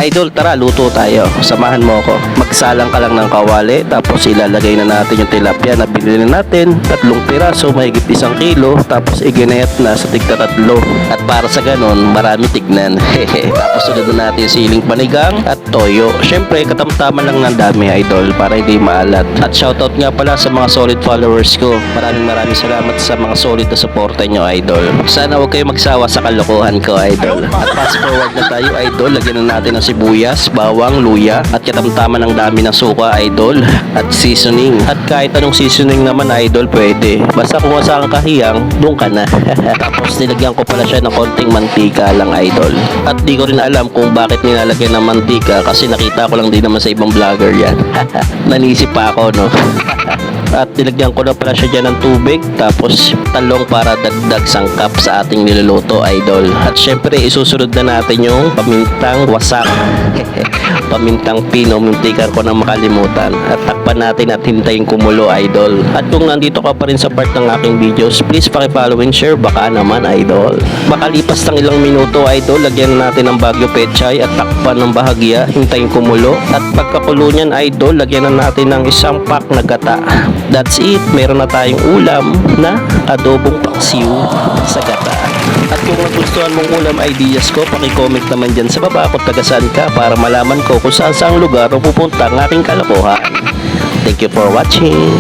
Idol, tara, luto tayo. Samahan mo ako. Magsalang ka lang ng kawali, tapos ilalagay na natin yung tilapia na binili natin. 3 piraso, mahigit 1 kilo, tapos iginayat na sa tigta 3. At para sa ganon, marami tignan. Tapos sunod na natin yung siling panigang at toyo. Syempre, katamtaman lang ng dami, Idol, para hindi maalat. At shoutout nga pala sa mga solid followers ko. Maraming salamat sa mga solid na suporta nyo, Idol. Sana huwag kayo magsawa sa kalokohan ko, Idol. At fast forward na tayo, Idol. Lagyan na natin ng sibuyas, bawang, luya, at katamtaman ng dami ng suka, Idol. At seasoning. At kahit anong seasoning naman, Idol, pwede. Basta kung saan ka hiyang, doon ka na. Tapos nilagyan ko pala siya ng konting mantika lang, Idol. At di ko rin alam kung bakit nilalagyan ng mantika kasi nakita ko lang din naman sa ibang vlogger yan. Nanisip pa ako, no? At nilagyan ko na pala siya dyan ng tubig, tapos talong para dagdag sangkap sa ating niluluto, Idol. At syempre isusunod na natin yung pamintang wasak. Pamintang pino, muntikan ko na makalimutan. At takpan natin at hintayin kumulo, Idol. At kung nandito ka pa rin sa part ng aking videos, please paki-follow and share, baka naman, Idol. Makalipas ng ilang minuto, Idol, lagyan natin ng bagyo pechay at takpan ng bahagya, hintayin kumulo. At pagkakulo niyan, Idol, lagyan na natin ng 1 pack na gata. That's it, meron na tayong ulam na adobong paksiw sa gata. At kung nagustuhan mong ulam ideas ko, paki-comment naman dyan sa baba kung taga saan ka para malaman ko kung saan lugar o pupunta ang aking kalokohan. Thank you for watching.